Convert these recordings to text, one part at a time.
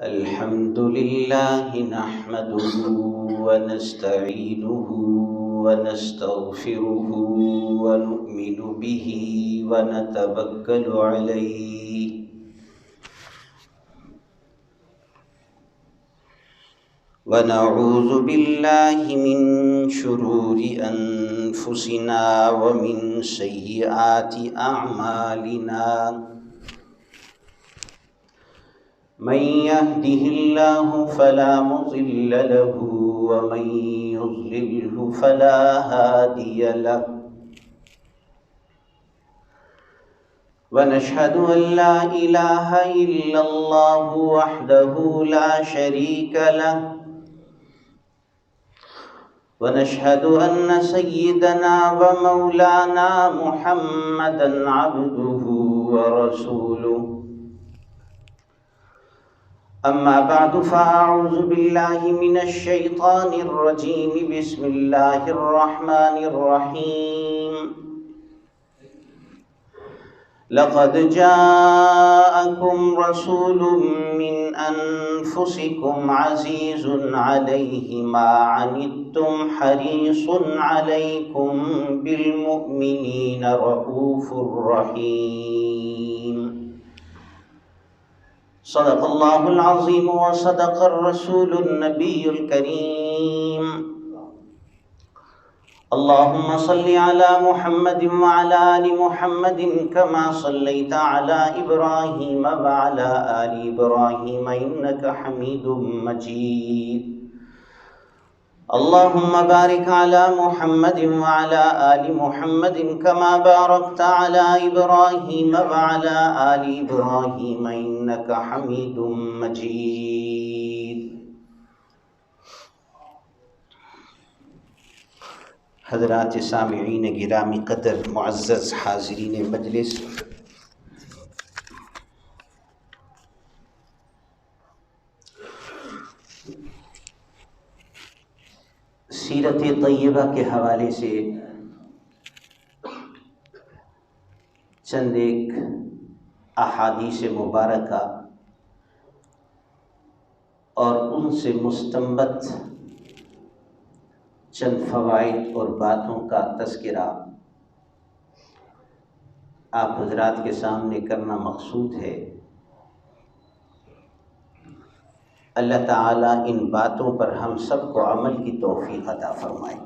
الحمد لله نحمده ونستعينه ونستغفره ونؤمن به ونتوكل عليه ونعوذ بالله من شرور أنفسنا ومن سيئات أعمالنا من يهده الله فلا مضل له ومن يضلله فلا هادي له ونشهد أن لا إله إلا الله وحده لا شريك له ونشهد أن سيدنا ومولانا محمدا عبده ورسوله أما بعد فأعوذ بالله من الشيطان الرجيم بسم الله الرحمن الرحيم لقد جاءكم رسول من أنفسكم عزيز عليه ما عنتم حريص عليكم بالمؤمنين رؤوف رحيم صدق الله العظيم وصدق الرسول النبي الكريم اللهم صل على محمد وعلى آل محمد كما صليت على إبراهيم وعلى آل إبراهيم إنك حميد مجيد اللهم بارك على محمد وعلى آل محمد كما باركت على إبراهيم وعلى آل إبراهيم إنك حميد مجيد حضرات سامعین گرامی قدر، معزز حاضرین مجلس، سیرت طیبہ کے حوالے سے چند ایک احادیث مبارکہ اور ان سے مستنبط چند فوائد اور باتوں کا تذکرہ آپ حضرات کے سامنے کرنا مقصود ہے۔ اللہ تعالیٰ ان باتوں پر ہم سب کو عمل کی توفیق عطا فرمائے۔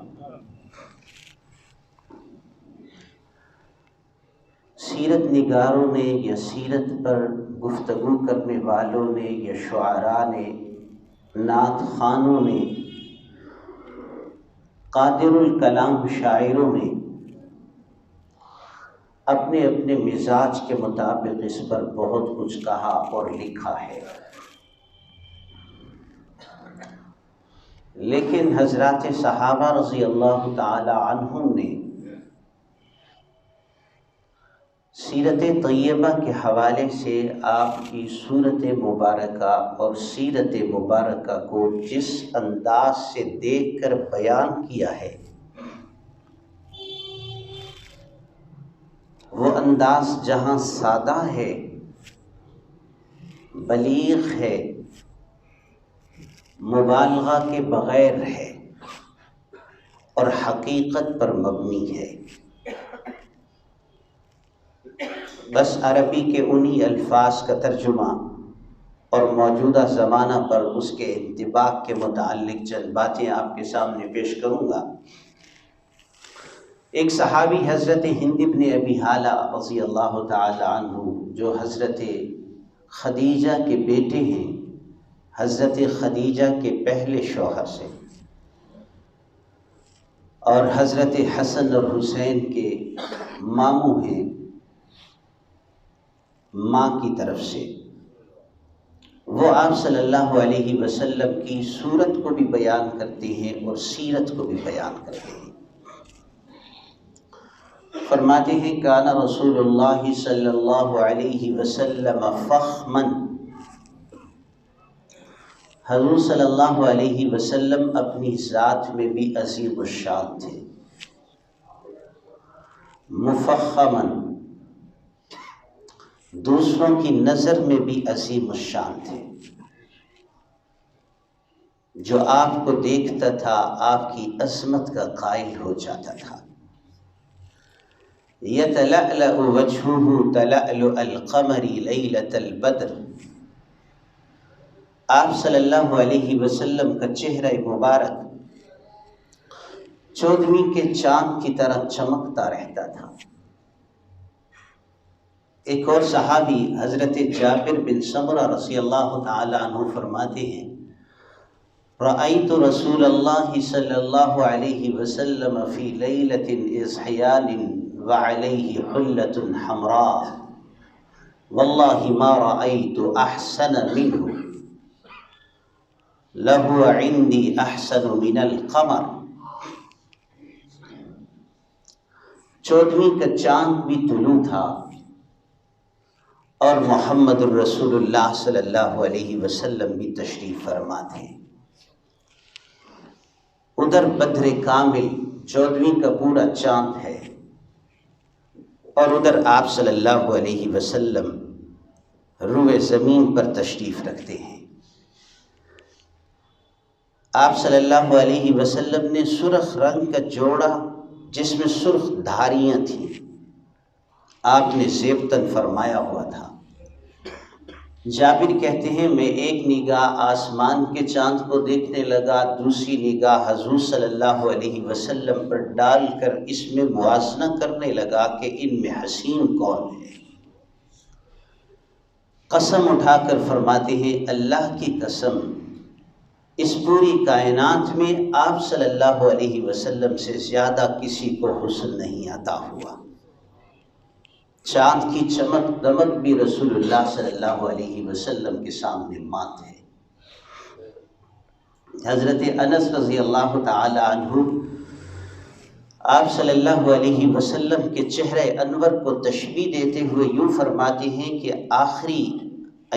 سیرت نگاروں نے یا سیرت پر گفتگو کرنے والوں نے یا شعراء نے، نعت خوانوں نے، قادر الکلام شاعروں نے اپنے اپنے مزاج کے مطابق اس پر بہت کچھ کہا اور لکھا ہے، لیکن حضرات صحابہ رضی اللہ تعالی عنہم نے سیرت طیبہ کے حوالے سے آپ کی صورت مبارکہ اور سیرت مبارکہ کو جس انداز سے دیکھ کر بیان کیا ہے، وہ انداز جہاں سادہ ہے، بلیغ ہے، مبالغہ کے بغیر ہے اور حقیقت پر مبنی ہے، بس عربی کے انہی الفاظ کا ترجمہ اور موجودہ زمانہ پر اس کے انطباق کے متعلق چند باتیں آپ کے سامنے پیش کروں گا۔ ایک صحابی حضرت ہند بن ابی ہالہ رضی اللہ تعالی عنہ، جو حضرت خدیجہ کے بیٹے ہیں، حضرت خدیجہ کے پہلے شوہر سے، اور حضرت حسن اور حسین کے ماموں ہیں ماں کی طرف سے، وہ آپ صلی اللہ علیہ وسلم کی صورت کو بھی بیان کرتے ہیں اور سیرت کو بھی بیان کرتے ہیں۔ فرماتے ہیں کان رسول اللہ صلی اللہ علیہ وسلم فخما، حضور صلی اللہ علیہ وسلم اپنی ذات میں بھی عظیم الشان تھے، مفخما، دوسروں کی نظر میں بھی عظیم الشان تھے، جو آپ کو دیکھتا تھا آپ کی عظمت کا قائل ہو جاتا تھا۔ یتلألأ وجهه تلألؤ القمر لیلۃ البدر، آپ صلی اللہ علیہ وسلم کا چہرہ مبارک 14ویں کے چاند کی طرح چمکتا رہتا تھا۔ ایک اور صحابی حضرت جابر بن سمرہ رضی اللہ تعالی عنہ فرماتے ہیں، رأیت رسول اللہ صلی اللہ علیہ وسلم فی لیلۃ اضحیان وعلیہ حلۃ حمراء واللہ ما رأیت احسن منہ لہو عندی احسن من القمر۔ 14ویں کا چاند بھی طلوع تھا اور محمد الرسول اللہ صلی اللہ علیہ وسلم بھی تشریف فرما تھے۔ ادھر بدر کامل 14ویں کا پورا چاند ہے اور ادھر آپ صلی اللہ علیہ وسلم روئے زمین پر تشریف رکھتے ہیں۔ آپ صلی اللہ علیہ وسلم نے سرخ رنگ کا جوڑا جس میں سرخ دھاریاں تھیں آپ نے زیبتن فرمایا ہوا تھا۔ جابر کہتے ہیں میں ایک نگاہ آسمان کے چاند کو دیکھنے لگا، دوسری نگاہ حضور صلی اللہ علیہ وسلم پر ڈال کر اس میں موازنہ کرنے لگا کہ ان میں حسین کون ہے۔ قسم اٹھا کر فرماتے ہیں اللہ کی قسم، اس پوری کائنات میں آپ صلی اللہ علیہ وسلم سے زیادہ کسی کو حسن نہیں عطا ہوا۔ چاند کی چمک دمک بھی رسول اللہ صلی اللہ علیہ وسلم کے سامنے مات ہے۔ حضرت انس رضی اللہ تعالی عنہ آپ صلی اللہ علیہ وسلم کے چہرہ انور کو تشبیہ دیتے ہوئے یوں فرماتے ہیں کہ آخری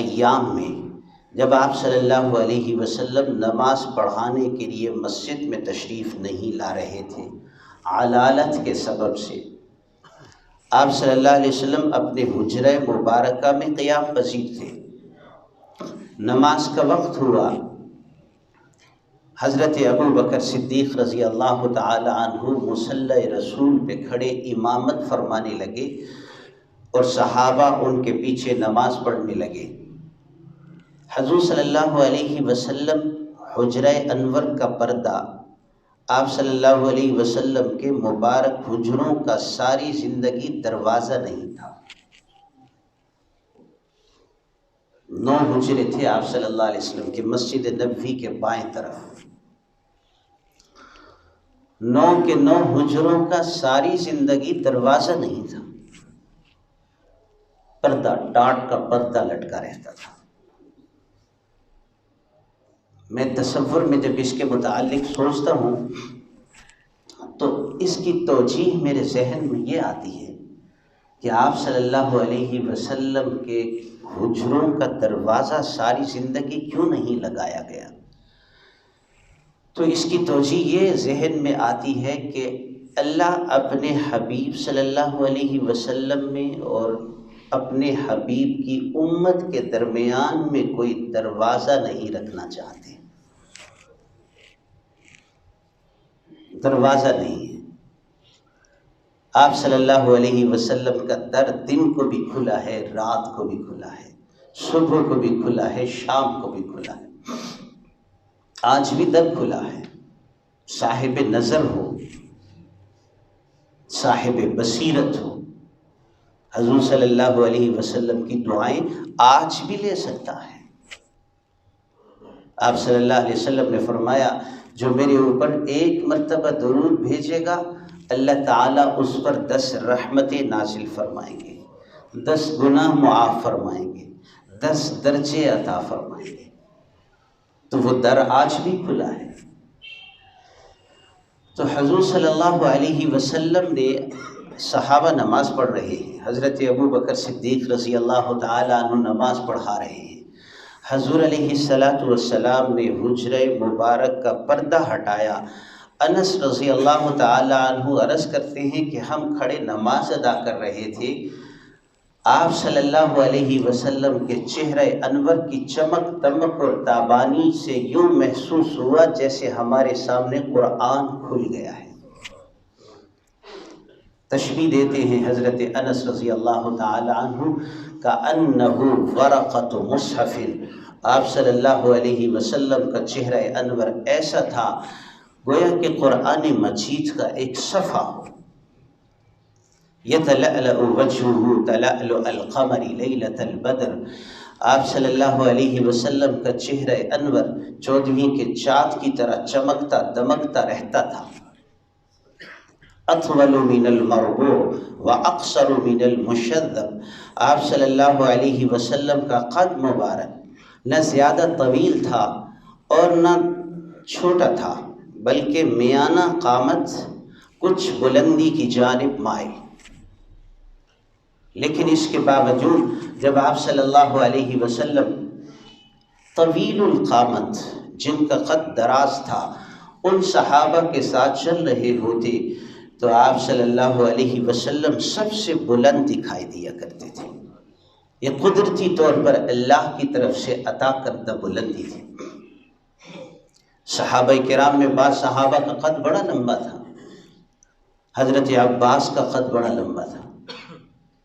ایام میں جب آپ صلی اللہ علیہ وسلم نماز پڑھانے کے لیے مسجد میں تشریف نہیں لا رہے تھے، علالت کے سبب سے آپ صلی اللہ علیہ وسلم اپنے حجرہ مبارکہ میں قیام پذیر تھے۔ نماز کا وقت ہوا، حضرت ابو بکر صدیق رضی اللہ تعالی عنہ مصلی رسول پہ کھڑے امامت فرمانے لگے اور صحابہ ان کے پیچھے نماز پڑھنے لگے۔ حضور صلی اللہ علیہ وسلم حجرہ انور کا پردہ آپ صلی اللہ علیہ وسلم کے مبارک حجروں کا ساری زندگی دروازہ نہیں تھا۔ 9 حجرے تھے آپ صلی اللہ علیہ وسلم کے مسجد نبوی کے بائیں طرف، 9 کے 9 حجروں کا ساری زندگی دروازہ نہیں تھا، پردہ ٹاٹ کا پردہ لٹکا رہتا تھا۔ میں تصور میں جب اس کے متعلق سوچتا ہوں تو اس کی توجیہ میرے ذہن میں یہ آتی ہے کہ آپ صلی اللہ علیہ وسلم کے حجروں کا دروازہ ساری زندگی کیوں نہیں لگایا گیا؟ تو اس کی توجیہ یہ ذہن میں آتی ہے کہ اللہ اپنے حبیب صلی اللہ علیہ وسلم میں اور اپنے حبیب کی امت کے درمیان میں کوئی دروازہ نہیں رکھنا چاہتے، دروازہ نہیں ہے۔ آپ صلی اللہ علیہ وسلم کا در دن کو بھی کھلا ہے، رات کو بھی کھلا ہے، صبح کو بھی کھلا ہے، شام کو بھی کھلا ہے، آج بھی در کھلا ہے۔ صاحب نظر ہو، صاحب بصیرت ہو، حضور صلی اللہ علیہ وسلم کی دعائیں آج بھی لے سکتا ہے۔ آپ صلی اللہ علیہ وسلم نے فرمایا جو میرے اوپر 1 مرتبہ درود بھیجے گا اللہ تعالیٰ اس پر 10 رحمتیں نازل فرمائیں گے، 10 گناہ معاف فرمائیں گے، 10 درجے عطا فرمائیں گے۔ تو وہ در آج بھی کھلا ہے۔ تو حضور صلی اللہ علیہ وسلم نے صحابہ نماز پڑھ رہے ہیں، حضرت ابو بکر صدیق رضی اللہ تعالیٰ عنہ نماز پڑھا رہے ہیں، حضور علیہ السلام نے حجرہ مبارک کا پردہ ہٹایا۔ انس رضی اللہ تعالیٰ عنہ عرض کرتے ہیں کہ ہم کھڑے نماز ادا کر رہے تھے، آپ صلی اللہ علیہ وسلم کے چہرہ انور کی چمک دمک اور تابانی سے یوں محسوس ہوا جیسے ہمارے سامنے قرآن کھل گیا ہے۔ تشبیہ دیتے ہیں حضرت انس رضی اللہ تعالی عنہ کأنہ ورقۃ مصحف، آپ صلی اللہ علیہ وسلم کا چہرہ انور ایسا تھا گویا کہ قرآن مجید کا ایک صفحہ ہو۔ یتلألأ وجہہ تلألؤ القمر لیلۃ البدر، آپ صلی اللہ علیہ وسلم کا چہرہ انور 14ویں کے چاند کی طرح چمکتا دمکتا رہتا تھا۔ اطول من المربوع واقصر من المشذب، آپ صلی اللہ علیہ وسلم کا قد مبارک نہ زیادہ طویل تھا اور نہ چھوٹا تھا، بلکہ میانہ قامت، کچھ بلندی کی جانب مائل۔ لیکن اس کے باوجود جب آپ صلی اللہ علیہ وسلم طویل القامت، جن کا قد دراز تھا، ان صحابہ کے ساتھ چل رہے ہوتے تو آپ صلی اللہ علیہ وسلم سب سے بلند دکھائی دیا کرتے تھے۔ یہ قدرتی طور پر اللہ کی طرف سے عطا کردہ بلندی تھی۔ صحابہ کرام میں بعض صحابہ کا قد بڑا لمبا تھا۔ حضرت عباس کا قد بڑا لمبا تھا،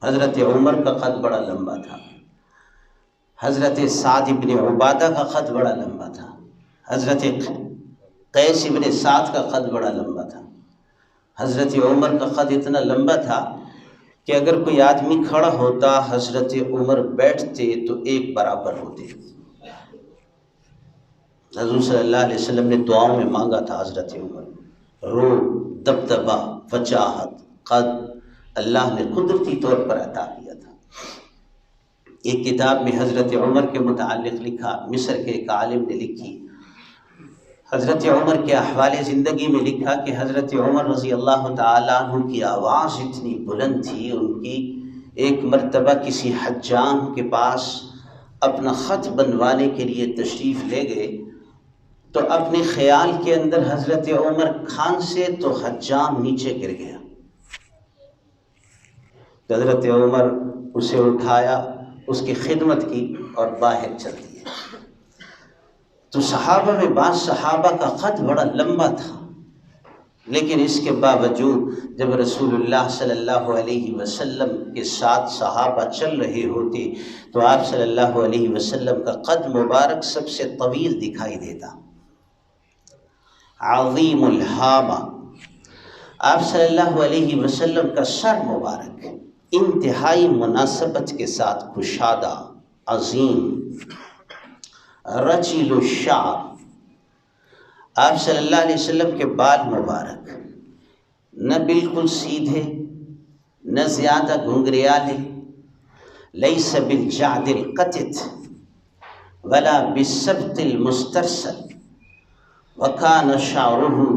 حضرت عمر کا قد بڑا لمبا تھا، حضرت سعد بن عبادہ کا قد بڑا لمبا تھا، حضرت قیس بن سعد کا قد بڑا لمبا تھا۔ حضرت عمر کا قد اتنا لمبا تھا کہ اگر کوئی آدمی کھڑا ہوتا، حضرت عمر بیٹھتے تو ایک برابر ہوتے۔ حضور صلی اللہ علیہ وسلم نے دعاؤں میں مانگا تھا حضرت عمر، روح، دبدبہ، وجاہت، قد اللہ نے قدرتی طور پر عطا کیا تھا۔ ایک کتاب میں حضرت عمر کے متعلق لکھا، مصر کے ایک عالم نے لکھی، حضرت عمر کے احوال زندگی میں لکھا کہ حضرت عمر رضی اللہ تعالیٰ عنہ کی آواز اتنی بلند تھی، ان کی ایک مرتبہ کسی حجام کے پاس اپنا خط بنوانے کے لیے تشریف لے گئے تو اپنے خیال کے اندر حضرت عمر کھانسے تو حجام نیچے گر گیا۔ حضرت عمر اسے اٹھایا، اس کی خدمت کی اور باہر چل دیے۔ تو صحابہ میں بعض صحابہ کا قد بڑا لمبا تھا، لیکن اس کے باوجود جب رسول اللہ صلی اللہ علیہ وسلم کے ساتھ صحابہ چل رہے ہوتے تو آپ صلی اللہ علیہ وسلم کا قد مبارک سب سے طویل دکھائی دیتا۔ عظیم الہامہ، آپ صلی اللہ علیہ وسلم کا سر مبارک انتہائی مناسبت کے ساتھ کشادہ، عظیم، رجل الشعر، آپ صلی اللہ علیہ وسلم کے بال مبارک نہ بالکل سیدھے نہ زیادہ گھنگریالے، لیس بالجعد القتت ولا بالسبط المسترسل، وکان شعرہ،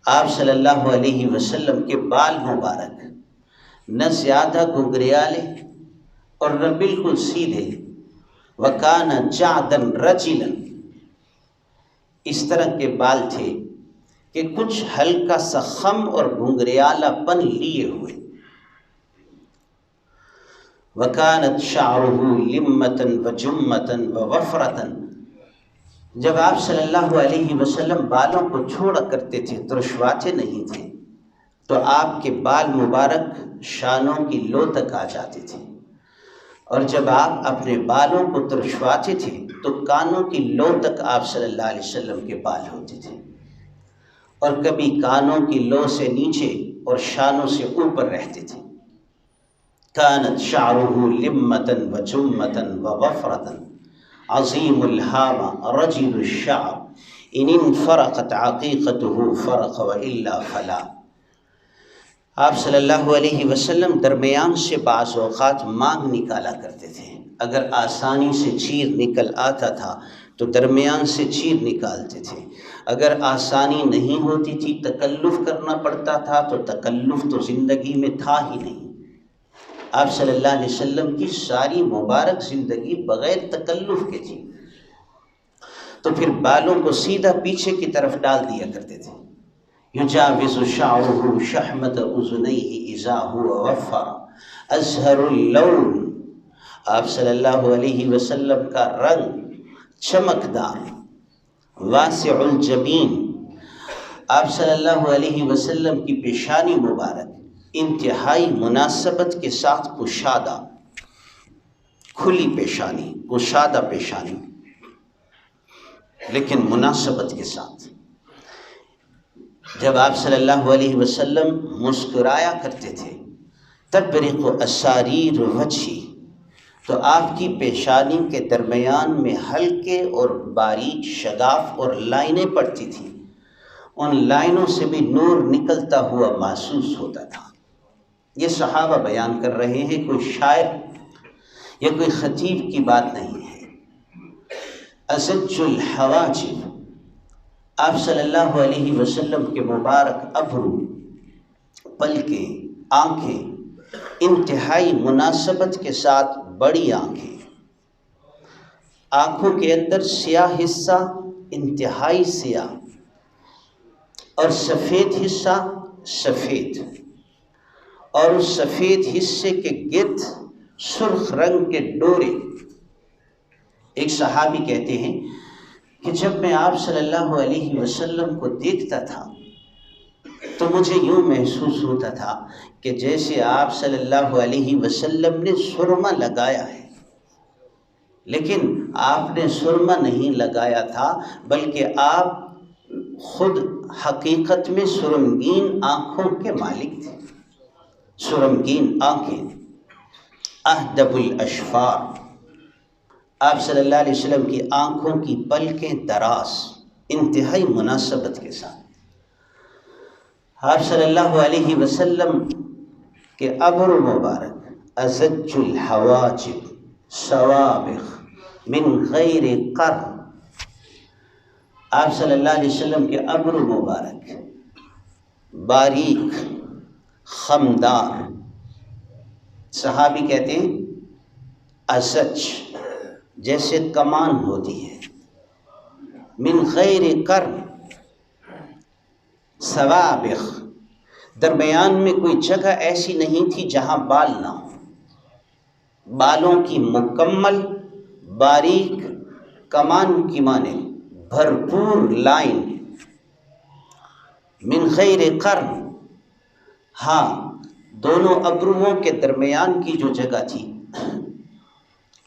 آپ صلی اللہ علیہ وسلم کے بال مبارک نہ زیادہ گھنگریالے اور نہ بالکل سیدھے، وَكَانَ جَعْدًا رَجِلًا، اس طرح کے بال تھے کہ کچھ ہلکا سا خم اور گھنگریالہ پن لیے ہوئے۔ وَكَانَتْ شَعْرُهُ لِمَّةً وَجُمَّةً وَوَفْرَةً، جب آپ صلی اللہ علیہ وسلم بالوں کو چھوڑا کرتے تھے، ترشواتے نہیں تھے، تو آپ کے بال مبارک شانوں کی لو تک آ جاتے تھے، اور جب آپ اپنے بالوں کو ترشواتے تھے تو کانوں کی لو تک آپ صلی اللہ علیہ وسلم کے بال ہوتے تھے، اور کبھی کانوں کی لو سے نیچے اور شانوں سے اوپر رہتے تھے۔ کانت شعرہ لمۃ وجمۃ ووفرۃ، عظیم الہامہ، رجل الشعر، ان انفرقت عقیقتہ فرق والا فلا۔ آپ صلی اللہ علیہ وسلم درمیان سے بعض اوقات مانگ نکالا کرتے تھے، اگر آسانی سے چیر نکل آتا تھا تو درمیان سے چیر نکالتے تھے، اگر آسانی نہیں ہوتی تھی، تکلف کرنا پڑتا تھا تو تکلف تو زندگی میں تھا ہی نہیں۔ آپ صلی اللہ علیہ وسلم کی ساری مبارک زندگی بغیر تکلف کے تھی، تو پھر بالوں کو سیدھا پیچھے کی طرف ڈال دیا کرتے تھے۔ یجاوز شعرہ شحمۃ اذنیہ اذا ہوا وفر، ازہر اللون، آپ صلی اللہ علیہ وسلم کا رنگ چمکدار، واسع الجبین، آپ صلی اللہ علیہ وسلم کی پیشانی مبارک انتہائی مناسبت کے ساتھ کشادہ، کھلی پیشانی، کشادہ پیشانی، لیکن مناسبت کے ساتھ۔ جب آپ صلی اللہ علیہ وسلم مسکرایا کرتے تھے، تبرق اساریر وجہی، تو آپ کی پیشانی کے درمیان میں ہلکے اور باریک شگاف اور لائنیں پڑتی تھیں، ان لائنوں سے بھی نور نکلتا ہوا محسوس ہوتا تھا۔ یہ صحابہ بیان کر رہے ہیں، کوئی شاعر یا کوئی خطیب کی بات نہیں ہے۔ ازج الحواجب، آپ صلی اللہ علیہ وسلم کے مبارک ابرو، پلکیں، آنکھیں انتہائی مناسبت کے ساتھ بڑی آنکھیں، آنکھوں کے اندر سیاہ حصہ انتہائی سیاہ اور سفید حصہ سفید، اور اس سفید حصے کے گرد سرخ رنگ کے ڈورے۔ ایک صحابی کہتے ہیں کہ جب میں آپ صلی اللہ علیہ وسلم کو دیکھتا تھا تو مجھے یوں محسوس ہوتا تھا کہ جیسے آپ صلی اللہ علیہ وسلم نے سرما لگایا ہے، لیکن آپ نے سرما نہیں لگایا تھا، بلکہ آپ خود حقیقت میں سرمگین آنکھوں کے مالک تھے۔ سرمگین آنکھیں، اہدب الاشفار، آپ صلی اللہ علیہ وسلم کی آنکھوں کی پلکیں دراز، انتہائی مناسبت کے ساتھ۔ آپ صلی اللہ علیہ وسلم کے ابرو مبارک ازج الحواجب سوابخ من غیر قرن، آپ صلی اللہ علیہ وسلم کے ابرو مبارک باریک، خمدار۔ صحابی کہتے ہیں ازج، جیسے کمان ہوتی ہے، من غیر قرن، سوابخ، درمیان میں کوئی جگہ ایسی نہیں تھی جہاں بال نہ ہو، بالوں کی مکمل باریک کمان کی مانند بھرپور لائن، من غیر قرن، ہاں دونوں ابروؤں کے درمیان کی جو جگہ تھی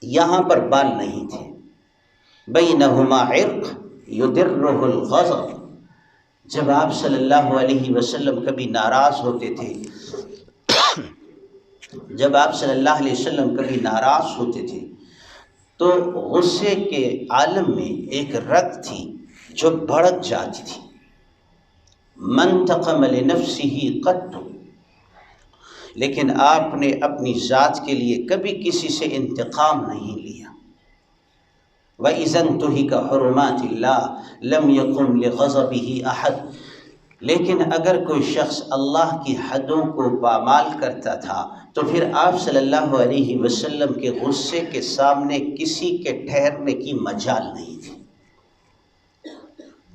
یہاں پر بال نہیں تھے، بینہما عرق یدرہ الغضب، جب آپ صلی اللہ علیہ وسلم کبھی ناراض ہوتے تھے، جب آپ صلی اللہ علیہ وسلم کبھی ناراض ہوتے تھے تو غصے کے عالم میں ایک رگ تھی جو بھڑک جاتی تھی، من انتقم لنفسہ قط، لیکن آپ نے اپنی ذات کے لیے کبھی کسی سے انتقام نہیں لیا۔ وَإِذَا انْتُهِكَ حُرُمَاتِ اللَّهِ لَمْ يَقُمْ لِغَضَبِهِ أَحَدٌ، لیکن اگر کوئی شخص اللہ کی حدوں کو پامال کرتا تھا تو پھر آپ صلی اللہ علیہ وسلم کے غصے کے سامنے کسی کے ٹھہرنے کی مجال نہیں تھی۔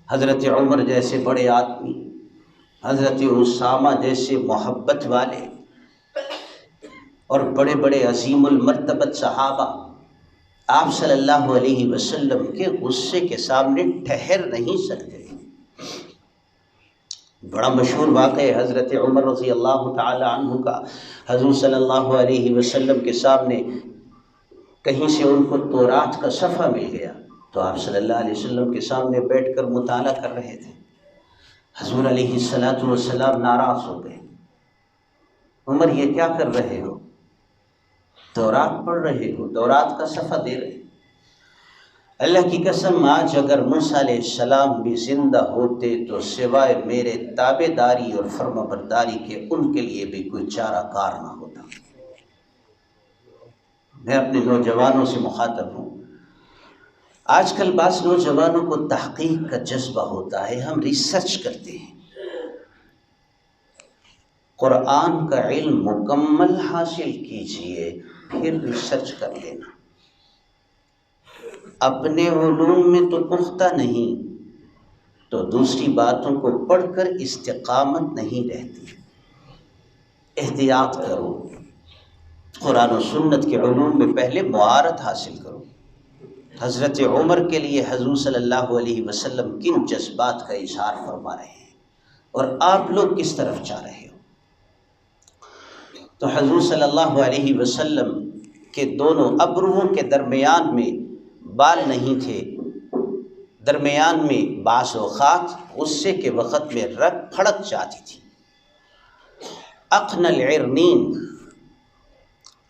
حضرت عمر جیسے بڑے آدمی، حضرت اسامہ جیسے محبت والے اور بڑے بڑے عظیم المرتبت صحابہ آپ صلی اللہ علیہ وسلم کے غصے کے سامنے ٹھہر نہیں سکتے۔ بڑا مشہور واقعہ ہے حضرت عمر رضی اللہ تعالی عنہ کا، حضور صلی اللہ علیہ وسلم کے سامنے کہیں سے ان کو تورات کا صفحہ مل گیا تو آپ صلی اللہ علیہ وسلم کے سامنے بیٹھ کر مطالعہ کر رہے تھے۔ حضور علیہ الصلاۃ والسلام ناراض ہو گئے، عمر یہ کیا کر رہے ہو؟ تورات پڑھ رہے ہو، تورات کا صفحہ دے رہے۔ اللہ کی قسم آج اگر موسیٰ علیہ السلام بھی زندہ ہوتے تو سوائے میرے تابع داری اور فرما برداری کے ان کے لیے بھی کوئی چارہ کار نہ ہوتا۔ میں اپنے نوجوانوں سے مخاطب ہوں، آج کل بعض نوجوانوں کو تحقیق کا جذبہ ہوتا ہے، ہم ریسرچ کرتے ہیں۔ قرآن کا علم مکمل حاصل کیجئے پھر ریسرچ کر لینا۔ اپنے علوم میں تو پختہ نہیں تو دوسری باتوں کو پڑھ کر استقامت نہیں رہتی۔ احتیاط کرو، قرآن و سنت کے علوم میں پہلے مہارت حاصل کرو۔ حضرت عمر کے لیے حضور صلی اللہ علیہ وسلم کن جذبات کا اظہار فرما رہے ہیں اور آپ لوگ کس طرف جا رہے ہو۔ تو حضور صلی اللہ علیہ وسلم کے دونوں ابروؤں کے درمیان میں بال نہیں تھے، درمیان میں بعض اوقات غصے کے وقت میں رگ پھڑک جاتی تھی۔ اقن العرنین،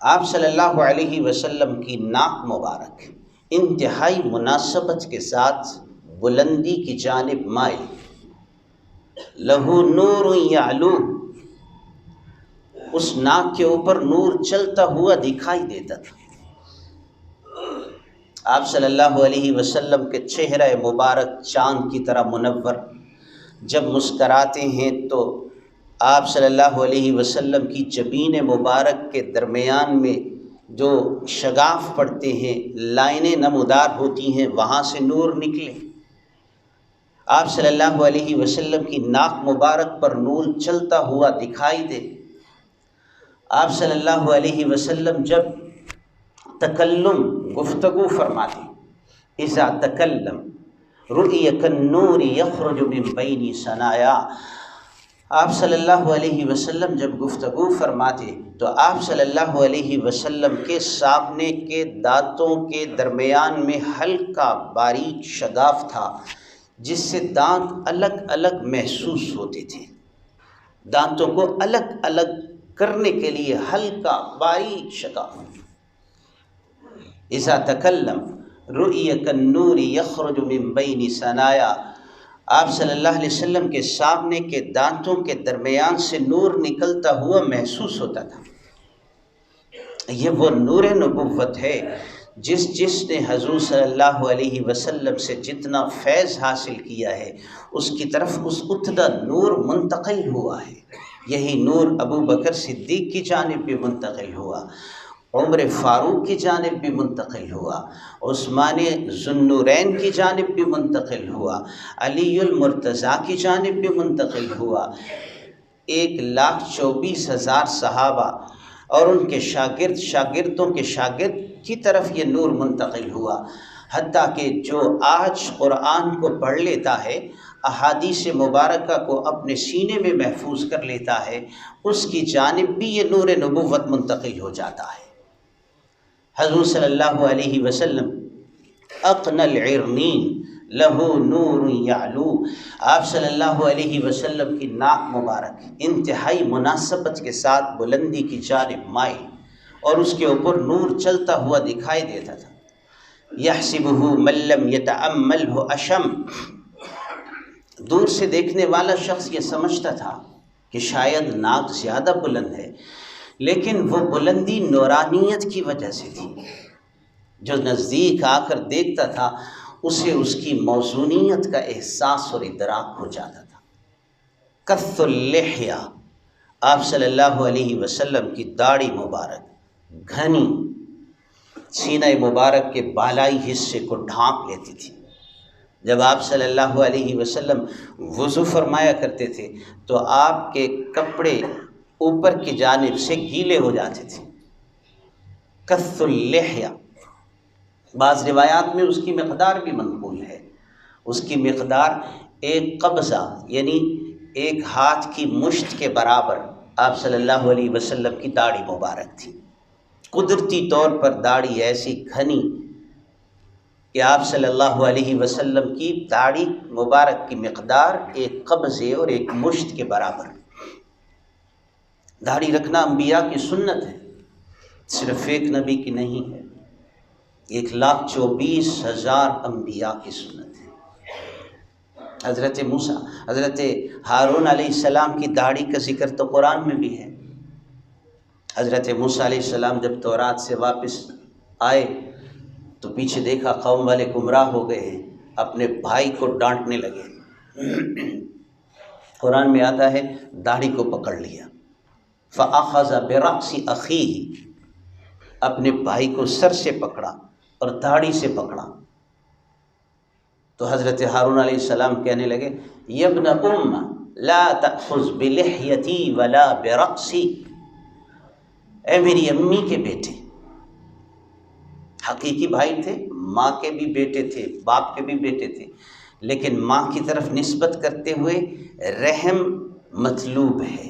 آپ صلی اللہ علیہ وسلم کی ناک مبارک انتہائی مناسبت کے ساتھ بلندی کی جانب مائل، لہو نور یعلو، اس ناک کے اوپر نور چلتا ہوا دکھائی دیتا تھا۔ آپ صلی اللہ علیہ وسلم کے چہرہ مبارک چاند کی طرح منور، جب مسکراتے ہیں تو آپ صلی اللہ علیہ وسلم کی جبین مبارک کے درمیان میں جو شگاف پڑتے ہیں، لائنیں نمودار ہوتی ہیں، وہاں سے نور نکلے۔ آپ صلی اللہ علیہ وسلم کی ناک مبارک پر نور چلتا ہوا دکھائی دے۔ آپ صلی اللہ علیہ وسلم جب تکلم گفتگو فرماتے، اذا تکلم رؤی کالنور یخرج من بین ثنایا، آپ صلی اللہ علیہ وسلم جب گفتگو فرماتے تو آپ صلی اللہ علیہ وسلم کے سامنے کے دانتوں کے درمیان میں ہلکا باریک شگاف تھا، جس سے دانت الگ الگ محسوس ہوتے تھے۔ دانتوں کو الگ الگ کرنے کے لیے ہلکا باریک شگاف۔ اذا تکلم رؤی کالنور یخرج من بین ثنایا، آپ صلی اللہ علیہ وسلم کے سامنے کے دانتوں کے درمیان سے نور نکلتا ہوا محسوس ہوتا تھا۔ یہ وہ نور نبوت ہے جس نے حضور صلی اللہ علیہ وسلم سے جتنا فیض حاصل کیا ہے، اس کی طرف اتنا نور منتقل ہوا ہے۔ یہی نور ابو بکر صدیق کی جانب بھی منتقل ہوا، عمر فاروق کی جانب بھی منتقل ہوا، عثمان ذوالنورین کی جانب بھی منتقل ہوا، علی المرتضیٰ کی جانب بھی منتقل ہوا، 1,24,000 صحابہ اور ان کے شاگردوں کے شاگرد کی طرف یہ نور منتقل ہوا، حتیٰ کہ جو آج قرآن کو پڑھ لیتا ہے، احادیث مبارکہ کو اپنے سینے میں محفوظ کر لیتا ہے، اس کی جانب بھی یہ نور نبوت منتقل ہو جاتا ہے۔ حضور صلی اللہ علیہ وسلم اقن العرنین لہو نور یعلو، آپ صلی اللہ علیہ وسلم کی ناک مبارک انتہائی مناسبت کے ساتھ بلندی کی جانب مائل اور اس کے اوپر نور چلتا ہوا دکھائی دیتا تھا۔ یحسبہ من لم یتأملہ اشم، دور سے دیکھنے والا شخص یہ سمجھتا تھا کہ شاید ناک زیادہ بلند ہے، لیکن وہ بلندی نورانیت کی وجہ سے تھی۔ جو نزدیک آ کر دیکھتا تھا اسے اس کی موزونیت کا احساس اور ادراک ہو جاتا تھا۔ کث اللحیہ، آپ صلی اللہ علیہ وسلم کی داڑھی مبارک گھنی سینہ مبارک کے بالائی حصے کو ڈھانپ لیتی تھی۔ جب آپ صلی اللہ علیہ وسلم وضو فرمایا کرتے تھے تو آپ کے کپڑے اوپر کی جانب سے گیلے ہو جاتے تھے۔ کث اللحیہ، بعض روایات میں اس کی مقدار بھی منقول ہے، اس کی مقدار ایک قبضہ یعنی ایک ہاتھ کی مشت کے برابر آپ صلی اللہ علیہ وسلم کی داڑھی مبارک تھی۔ قدرتی طور پر داڑھی ایسی گھنی کہ آپ صلی اللہ علیہ وسلم کی داڑھی مبارک کی مقدار ایک قبضے اور ایک مشت کے برابر۔ داڑھی رکھنا انبیاء کی سنت ہے، صرف ایک نبی کی نہیں ہے، 1,24,000 انبیاء کی سنت ہے۔ حضرت ہارون علیہ السلام کی داڑھی کا ذکر تو قرآن میں بھی ہے۔ حضرت موسیٰ علیہ السلام جب تورات سے واپس آئے تو پیچھے دیکھا قوم والے گمراہ ہو گئے ہیں، اپنے بھائی کو ڈانٹنے لگے۔ قرآن میں آتا ہے داڑھی کو پکڑ لیا، فَأَخَذَ بِرَأْسِ أَخِيهِ، اپنے بھائی کو سر سے پکڑا اور داڑھی سے پکڑا۔ تو حضرت ہارون علیہ السلام کہنے لگے یا ابن ام لا تأخذ بلحیتی ولا برأسی، اے میری امی کے بیٹے، حقیقی بھائی تھے، ماں کے بھی بیٹے تھے، باپ کے بھی بیٹے تھے، لیکن ماں کی طرف نسبت کرتے ہوئے رحم مطلوب ہے،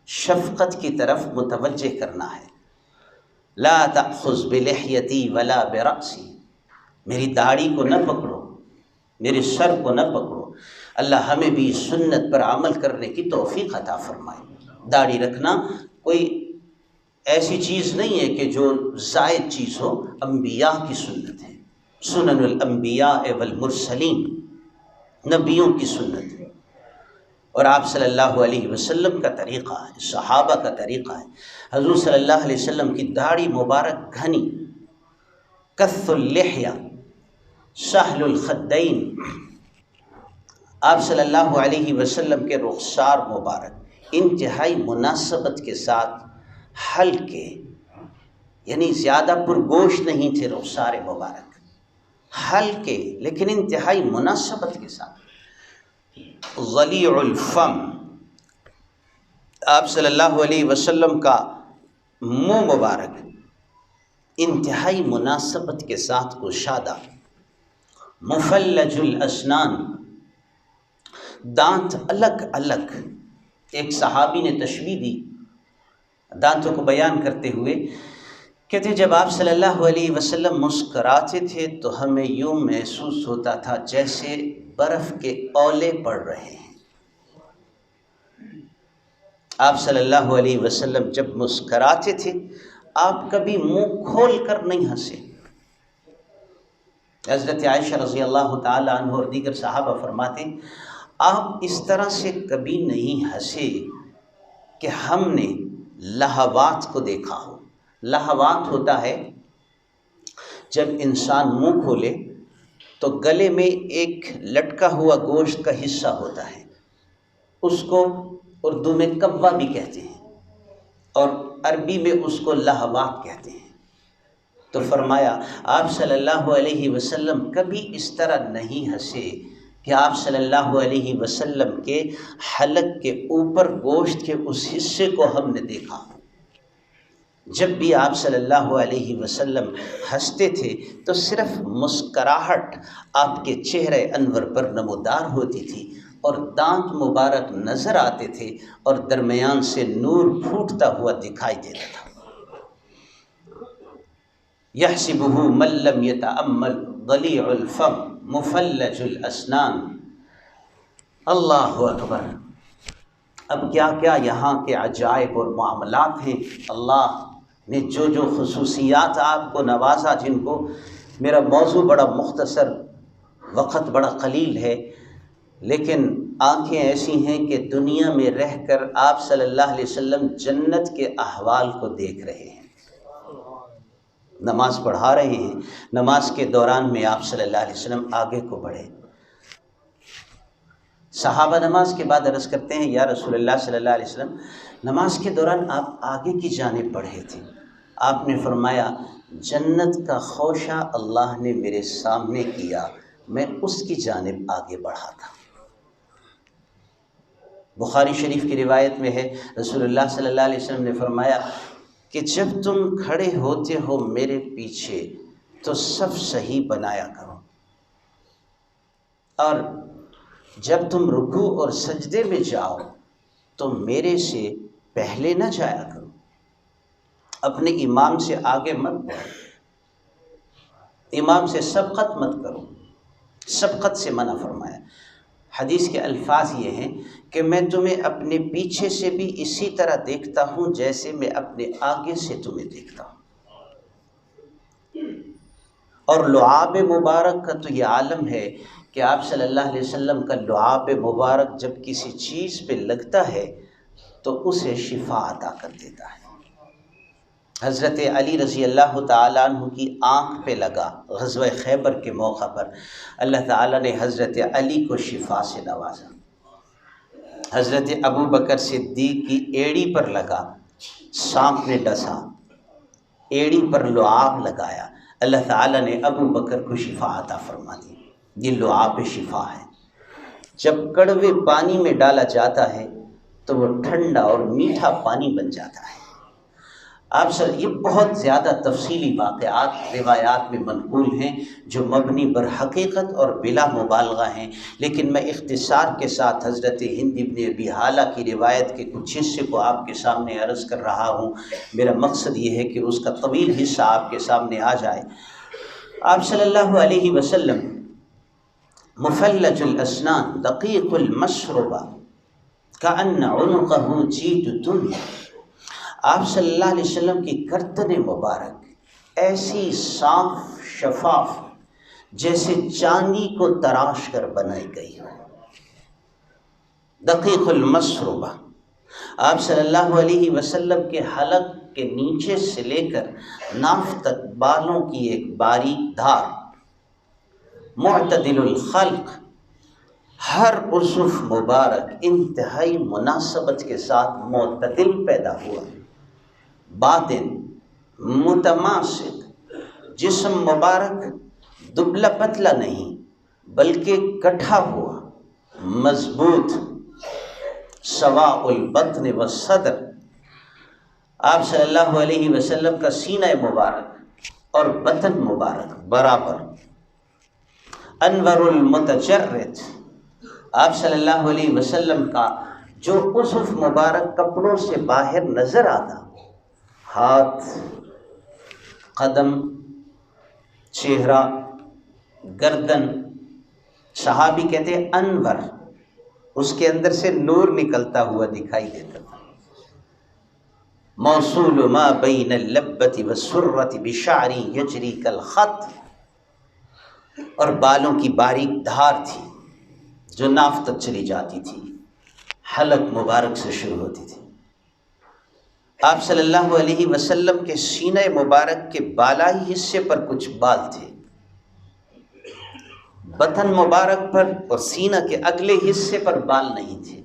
شفقت کی طرف متوجہ کرنا ہے۔ لا تأخذ بلحیتی ولا برأسی، میری داڑھی کو نہ پکڑو، میرے سر کو نہ پکڑو۔ اللہ ہمیں بھی سنت پر عمل کرنے کی توفیق عطا فرمائے۔ داڑھی رکھنا کوئی ایسی چیز نہیں ہے کہ جو زائد چیز ہو، انبیاء کی سنت ہے، سنن الانبیاء والمرسلین، نبیوں کی سنت ہے، اور آپ صلی اللہ علیہ وسلم کا طریقہ ہے، صحابہ کا طریقہ ہے۔ حضور صلی اللہ علیہ وسلم کی داڑھی مبارک گھنی، کث اللحیہ، سہل الخدین، آپ صلی اللہ علیہ وسلم کے رخسار مبارک انتہائی مناسبت کے ساتھ ہلکے، یعنی زیادہ پرگوش نہیں تھے رخسار مبارک، ہلکے لیکن انتہائی مناسبت کے ساتھ۔ ضلیع الفم، آپ صلی اللہ علیہ وسلم کا منہ مبارک انتہائی مناسبت کے ساتھ گشادہ۔ مفلج الاسنان، دانت الگ الگ۔ ایک صحابی نے تشبیہ دی دانتوں کو بیان کرتے ہوئے، کہتے جب آپ صلی اللہ علیہ وسلم مسکراتے تھے تو ہمیں یوں محسوس ہوتا تھا جیسے برف کے اولے پڑ رہے ہیں۔ آپ صلی اللہ علیہ وسلم جب مسکراتے تھے آپ کبھی منہ کھول کر نہیں ہنسے۔ حضرت عائشہ رضی اللہ تعالی عنہ اور دیگر صحابہ فرماتے آپ اس طرح سے کبھی نہیں ہنسے کہ ہم نے لہوات کو دیکھا ہو۔ لہوات ہوتا ہے جب انسان منہ کھولے تو گلے میں ایک لٹکا ہوا گوشت کا حصہ ہوتا ہے، اس کو اردو میں کوا بھی کہتے ہیں اور عربی میں اس کو لہوات کہتے ہیں۔ تو فرمایا آپ صلی اللہ علیہ وسلم کبھی اس طرح نہیں ہنسے کہ آپ صلی اللہ علیہ وسلم کے حلق کے اوپر گوشت کے اس حصے کو ہم نے دیکھا۔ جب بھی آپ صلی اللہ علیہ وسلم ہنستے تھے تو صرف مسکراہٹ آپ کے چہرے انور پر نمودار ہوتی تھی اور دانت مبارک نظر آتے تھے اور درمیان سے نور پھوٹتا ہوا دکھائی دیتا تھا۔ یحسبہ من لم یتأمل ضلیع الفم مفلج الاسنان۔ اللہ اکبر۔ اب کیا کیا یہاں کے عجائب اور معاملات ہیں۔ اللہ نے جو جو خصوصیات آپ کو نوازا، جن کو میرا موضوع بڑا مختصر، وقت بڑا قلیل ہے، لیکن آنکھیں ایسی ہیں کہ دنیا میں رہ کر آپ صلی اللہ علیہ وسلم جنت کے احوال کو دیکھ رہے ہیں۔ نماز پڑھا رہے ہیں، نماز کے دوران میں آپ صلی اللہ علیہ وسلم آگے کو بڑھے۔ صحابہ نماز کے بعد عرض کرتے ہیں یا رسول اللہ صلی اللہ علیہ وسلم نماز کے دوران آپ آگے کی جانب بڑھے تھے۔ آپ نے فرمایا جنت کا خوشہ اللہ نے میرے سامنے کیا، میں اس کی جانب آگے بڑھا تھا۔ بخاری شریف کی روایت میں ہے رسول اللہ صلی اللہ علیہ وسلم نے فرمایا کہ جب تم کھڑے ہوتے ہو میرے پیچھے تو صف صحیح بنایا کرو، اور جب تم رکوع اور سجدے میں جاؤ تو میرے سے پہلے نہ جایا کرو، اپنے امام سے آگے مت بڑھو، امام سے سبقت مت کرو، سبقت سے منع فرمایا۔ حدیث کے الفاظ یہ ہیں کہ میں تمہیں اپنے پیچھے سے بھی اسی طرح دیکھتا ہوں جیسے میں اپنے آگے سے تمہیں دیکھتا ہوں۔ اور لعاب مبارک کا تو یہ عالم ہے کہ آپ صلی اللہ علیہ وسلم کا لعاب مبارک جب کسی چیز پہ لگتا ہے تو اسے شفا عطا کر دیتا ہے۔ حضرت علی رضی اللہ تعالیٰ عنہ کی آنکھ پہ لگا غزوہ خیبر کے موقع پر، اللہ تعالیٰ نے حضرت علی کو شفا سے نوازا۔ حضرت ابو بکر صدیق کی ایڑی پر لگا، سانپ نے ڈسا، ایڑی پر لعاب لگایا، اللہ تعالیٰ نے ابو بکر کو شفا عطا فرما دی۔ یہ لعاب شفا ہے۔ جب کڑوے پانی میں ڈالا جاتا ہے تو وہ ٹھنڈا اور میٹھا پانی بن جاتا ہے۔ آپ سر یہ بہت زیادہ تفصیلی واقعات روایات میں منقول ہیں جو مبنی بر حقیقت اور بلا مبالغہ ہیں، لیکن میں اختصار کے ساتھ حضرت ہند ابن ابی حالہ کی روایت کے کچھ حصے کو آپ کے سامنے عرض کر رہا ہوں۔ میرا مقصد یہ ہے کہ اس کا طویل حصہ آپ کے سامنے آ جائے۔ آپ صلی اللہ علیہ وسلم مفلج الاسنان دقیق المشربہ کأن عنقہ جیت الدنیا، آپ صلی اللہ علیہ وسلم کی گردن مبارک ایسی صاف شفاف جیسے چاندی کو تراش کر بنائی گئی ہو، دقیق المسربہ۔ آپ صلی اللہ علیہ وسلم کے حلق کے نیچے سے لے کر ناف تک بالوں کی ایک باریک دھار، معتدل الخلق، ہر عضو مبارک انتہائی مناسبت کے ساتھ معتدل پیدا ہوا، باطن متماسک، جسم مبارک دبلا پتلا نہیں بلکہ گٹھا ہوا، مضبوط، سواء البطن والصدر۔ آپ صلی اللہ علیہ وسلم کا سینہ مبارک اور بطن مبارک برابر، انور المتجرد، آپ صلی اللہ علیہ وسلم کا جو عضو مبارک کپڑوں سے باہر نظر آتا، ہاتھ، قدم، چہرہ، گردن، صحابی کہتے ہیں انور، اس کے اندر سے نور نکلتا ہوا دکھائی دیتا تھا، موصول ما بین اللبۃ والسرۃ بشعر یجری کالخط، اور بالوں کی باریک دھار تھی جو ناف تک چلی جاتی تھی، حلق مبارک سے شروع ہوتی تھی۔ آپ صلی اللہ علیہ وسلم کے سینہ مبارک کے بالائی حصے پر کچھ بال تھے، بطن مبارک پر اور سینہ کے اگلے حصے پر بال نہیں تھے۔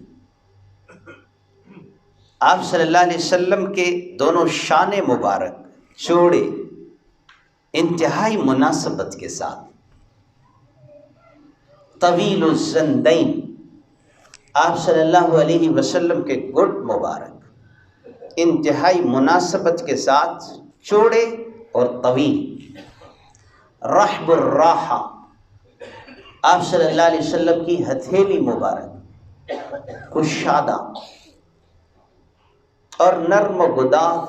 آپ صلی اللہ علیہ وسلم کے دونوں شانے مبارک چوڑے، انتہائی مناسبت کے ساتھ، طویل الزندین، آپ صلی اللہ علیہ وسلم کے گھٹ مبارک انتہائی مناسبت کے ساتھ چوڑے اور طویل، رحب الراحہ، آپ صلی اللہ علیہ وسلم کی ہتھیلی مبارک کشادہ اور نرم و گداز،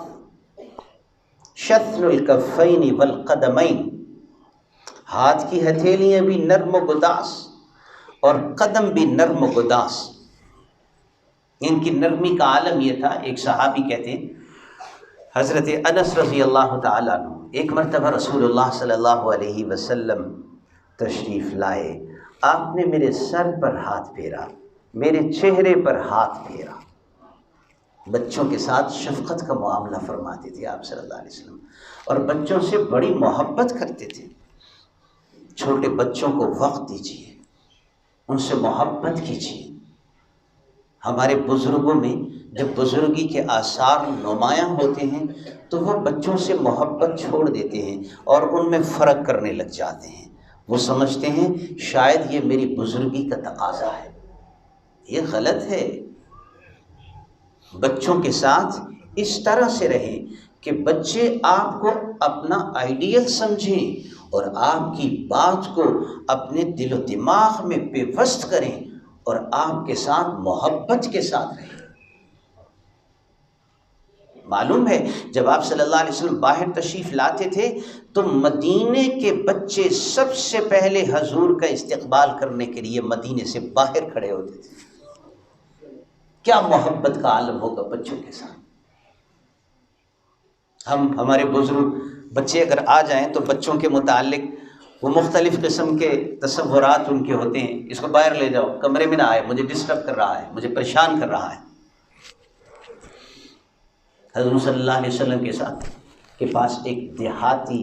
شثن الکفین والقدمین، ہاتھ کی ہتھیلیاں بھی نرم و گداز اور قدم بھی نرم و گداز۔ ان کی نرمی کا عالم یہ تھا، ایک صحابی کہتے ہیں حضرت انس رضی اللہ تعالیٰ عنہ، ایک مرتبہ رسول اللہ صلی اللہ علیہ وسلم تشریف لائے، آپ نے میرے سر پر ہاتھ پھیرا، میرے چہرے پر ہاتھ پھیرا، بچوں کے ساتھ شفقت کا معاملہ فرماتے تھے آپ صلی اللہ علیہ وسلم، اور بچوں سے بڑی محبت کرتے تھے۔ چھوٹے بچوں کو وقت دیجیے، ان سے محبت کیجیے۔ ہمارے بزرگوں میں جب بزرگی کے آثار نمایاں ہوتے ہیں تو وہ بچوں سے محبت چھوڑ دیتے ہیں اور ان میں فرق کرنے لگ جاتے ہیں، وہ سمجھتے ہیں شاید یہ میری بزرگی کا تقاضا ہے۔ یہ غلط ہے۔ بچوں کے ساتھ اس طرح سے رہیں کہ بچے آپ کو اپنا آئیڈیل سمجھیں اور آپ کی بات کو اپنے دل و دماغ میں پیوست کریں اور آپ کے ساتھ محبت کے ساتھ رہیں۔ معلوم ہے جب آپ صلی اللہ علیہ وسلم باہر تشریف لاتے تھے تو مدینے کے بچے سب سے پہلے حضور کا استقبال کرنے کے لیے مدینے سے باہر کھڑے ہوتے تھے۔ کیا محبت کا عالم ہوگا بچوں کے ساتھ۔ ہمارے بزرگ بچے اگر آ جائیں تو بچوں کے متعلق وہ مختلف قسم کے تصورات ان کے ہوتے ہیں، اس کو باہر لے جاؤ، کمرے میں نہ آئے، مجھے ڈسٹرب کر رہا ہے، مجھے پریشان کر رہا ہے۔ حضور صلی اللہ علیہ وسلم کے پاس ایک دیہاتی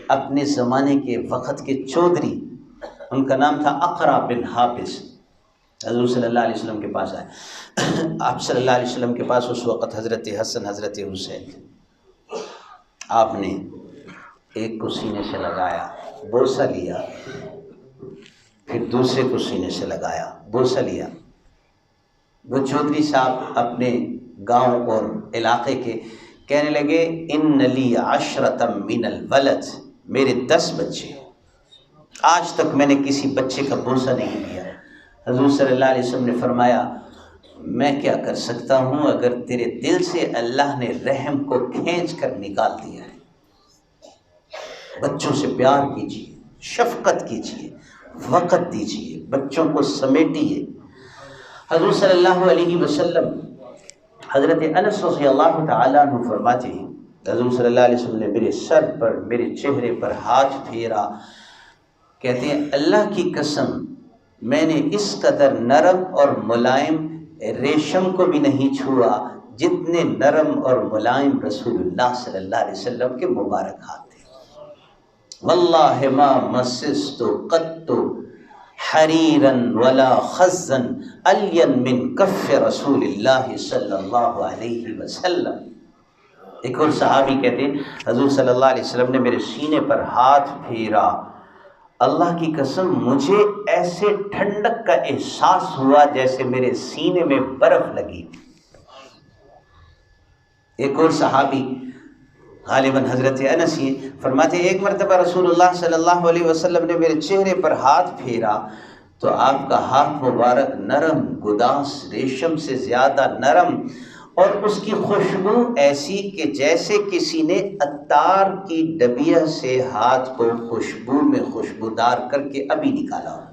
اپنے زمانے کے وقت کے چودھری، ان کا نام تھا اقرا بن حابس، حضور صلی اللہ علیہ وسلم کے پاس آئے۔ آپ صلی اللہ علیہ وسلم کے پاس اس وقت حضرت حسن حضرت حسین تھے۔ آپ نے ایک کو سینے سے لگایا، بوسہ لیا، پھر دوسرے کو سینے سے لگایا، بوسہ لیا۔ وہ چودھری صاحب اپنے گاؤں اور علاقے کے کہنے لگے ان لی عشرۃ من الولد، میرے 10 بچے، آج تک میں نے کسی بچے کا بوسہ نہیں لیا۔ حضور صلی اللہ علیہ وسلم نے فرمایا میں کیا کر سکتا ہوں اگر تیرے دل سے اللہ نے رحم کو کھینچ کر نکال دیا ہے۔ بچوں سے پیار کیجیے، شفقت کیجیے، وقت دیجیے، بچوں کو سمیٹیے۔ حضور صلی اللہ علیہ وسلم، حضرت انس رضی اللہ تعالیٰ عنہ فرماتے ہیں حضور صلی اللہ علیہ وسلم نے میرے سر پر، میرے چہرے پر ہاتھ پھیرا، کہتے ہیں اللہ کی قسم میں نے اس قدر نرم اور ملائم ریشم کو بھی نہیں چھوا جتنے نرم اور ملائم رسول اللہ صلی اللہ علیہ وسلم کے مبارک ہاتھ تھے۔ واللہ ما مسست قط حریرا ولا خزا الین من کف رسول اللہ صلی اللہ علیہ وسلم۔ ایک اور صحابی کہتے ہیں حضور صلی اللہ علیہ وسلم نے میرے سینے پر ہاتھ پھیرا، اللہ کی قسم مجھے ایسے ٹھنڈک کا احساس ہوا جیسے میرے سینے میں برف لگی۔ ایک اور صحابی غالباً حضرت انس یہ فرماتے ہیں ایک مرتبہ رسول اللہ صلی اللہ علیہ وسلم نے میرے چہرے پر ہاتھ پھیرا تو آپ کا ہاتھ مبارک نرم، گداس ریشم سے زیادہ نرم، اور اس کی خوشبو ایسی کہ جیسے کسی نے عطار کی ڈبیا سے ہاتھ کو خوشبو میں خوشبودار کر کے ابھی نکالا ہو۔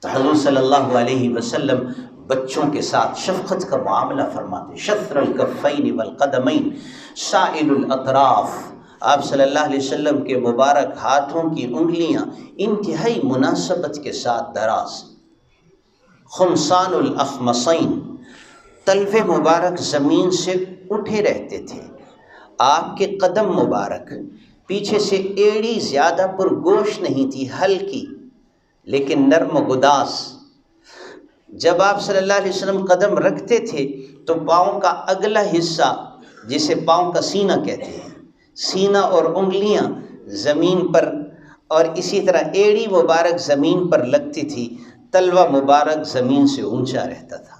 تو حضور صلی اللہ علیہ وسلم بچوں کے ساتھ شفقت کا معاملہ فرماتے، شطر الکفین والقدمین سائل الاطراف۔ آپ صلی اللہ علیہ وسلم کے مبارک ہاتھوں کی انگلیاں انتہائی مناسبت کے ساتھ دراز، خمسان الاخمصین، تلوے مبارک زمین سے اٹھے رہتے تھے، آپ کے قدم مبارک پیچھے سے ایڑی زیادہ پرگوش نہیں تھی، ہلکی لیکن نرم و گداس۔ جب آپ صلی اللہ علیہ وسلم قدم رکھتے تھے تو پاؤں کا اگلا حصہ جسے پاؤں کا سینہ کہتے ہیں، سینہ اور انگلیاں زمین پر، اور اسی طرح ایڑی مبارک زمین پر لگتی تھی، تلوہ مبارک زمین سے اونچا رہتا تھا۔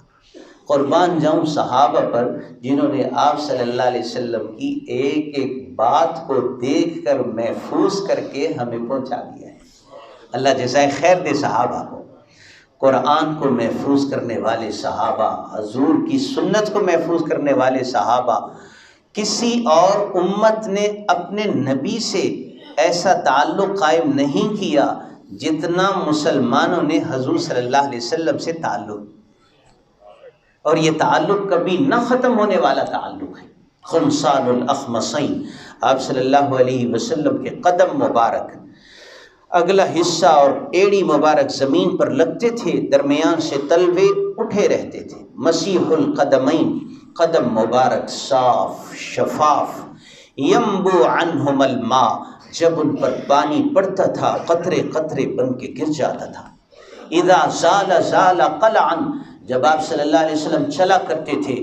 قربان جاؤں صحابہ پر جنہوں نے آپ صلی اللہ علیہ وسلم کی ایک ایک بات کو دیکھ کر محفوظ کر کے ہمیں پہنچا دیا ہے۔ اللہ جزائے خیر دے صحابہ کو، قرآن کو محفوظ کرنے والے صحابہ، حضور کی سنت کو محفوظ کرنے والے صحابہ۔ کسی اور امت نے اپنے نبی سے ایسا تعلق قائم نہیں کیا جتنا مسلمانوں نے حضور صلی اللہ علیہ وسلم سے تعلق، اور یہ تعلق کبھی نہ ختم ہونے والا تعلق ہے۔ خمسان الاخمصین، آپ صلی اللہ علیہ وسلم کے قدم مبارک اگلا حصہ اور ایڑی مبارک زمین پر لگتے تھے، درمیان سے تلوے اٹھے رہتے تھے۔ مسیح القدمین، قدم مبارک صاف شفاف، ینبو عنہم الماء، جب ان پر پانی پڑتا تھا قطرے قطرے بن کے گر جاتا تھا۔ اذا زال زال قلعا، جب آپ صلی اللہ علیہ وسلم چلا کرتے تھے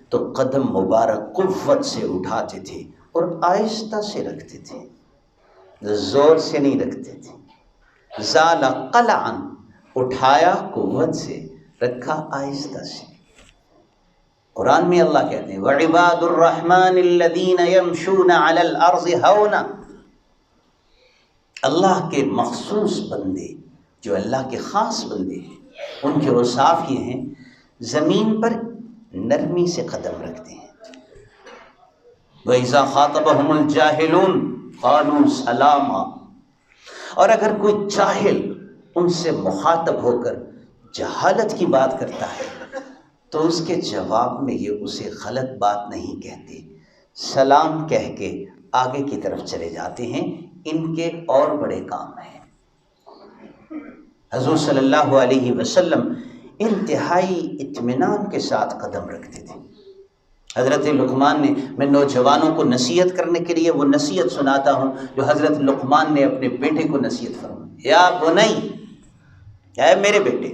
تو قدم مبارک قوت سے اٹھاتے تھے اور آہستہ سے رکھتے تھے، زور سے نہیں رکھتے تھے۔ زال قلعا، اٹھایا قوت سے، رکھا آہستہ سے۔ قرآن میں اللہ کہتے ہیں وَعِبَادُ الرَّحْمَنِ الَّذِينَ يَمْشُونَ عَلَى الْأَرْضِ هَوْنًا، اللہ کے مخصوص بندے جو اللہ کے خاص بندے ہیں، ان کے اوصاف یہ ہیں زمین پر نرمی سے قدم رکھتے ہیں۔ وَإِذَا خَاطَبَهُمُ الْجَاهِلُونَ قَالُوا سَلَامًا، اور اگر کوئی جاہل ان سے مخاطب ہو کر جہالت کی بات کرتا ہے تو اس کے جواب میں یہ اسے غلط بات نہیں کہتے، سلام کہہ کے آگے کی طرف چلے جاتے ہیں، ان کے اور بڑے کام ہیں۔ حضور صلی اللہ علیہ وسلم انتہائی اطمینان کے ساتھ قدم رکھتے تھے۔ حضرت لقمان نے، میں نوجوانوں کو نصیحت کرنے کے لیے وہ نصیحت سناتا ہوں جو حضرت لقمان نے اپنے بیٹے کو نصیحت فرمائی، یا بنی، اے میرے بیٹے،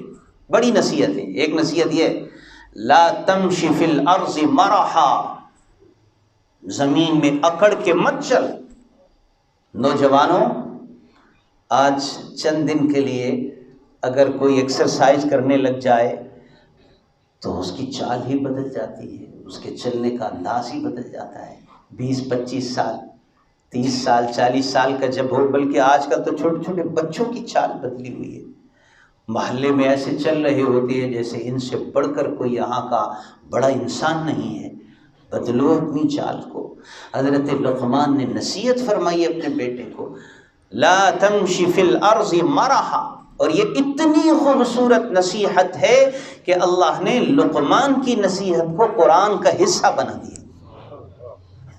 بڑی نصیحت ہے۔ ایک نصیحت یہ ہے لا تمشی فی الارض مرحا، زمین میں اکڑ کے مت چل۔ نوجوانوں، آج چند دن کے لیے اگر کوئی ایکسرسائز کرنے لگ جائے تو اس کی چال ہی بدل جاتی ہے، اس کے چلنے کا انداز ہی بدل جاتا ہے۔ 20-25 سال، 30 سال، 40 سال کا جب ہو، بلکہ آج کل تو چھوٹے چھوٹے بچوں کی چال بدلی ہوئی ہے، محلے میں ایسے چل رہے ہوتے ہیں جیسے ان سے بڑھ کر کوئی یہاں کا بڑا انسان نہیں ہے۔ بدلو اپنی چال کو۔ حضرت لقمان نے نصیحت فرمائی اپنے بیٹے کو، لا تمشی فی الارض مرحا، اور یہ اتنی خوبصورت نصیحت ہے کہ اللہ نے لقمان کی نصیحت کو قرآن کا حصہ بنا دیا۔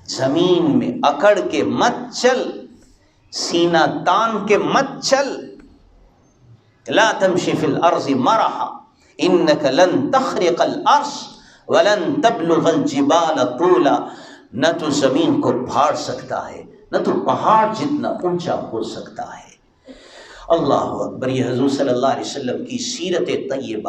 زمین میں اکڑ کے مت چل، سینہ تان کے مت چل، لا تمشی فی الارض مرحا انک لن تخرق الارض ولن تبلغ الجبال طولا، نہ تو زمین کو پھاڑ سکتا ہے، نہ تو پہاڑ جتنا اونچا ہو سکتا ہے۔ اللہ اکبر۔ یہ حضور صلی اللہ علیہ وسلم کی سیرت طیبہ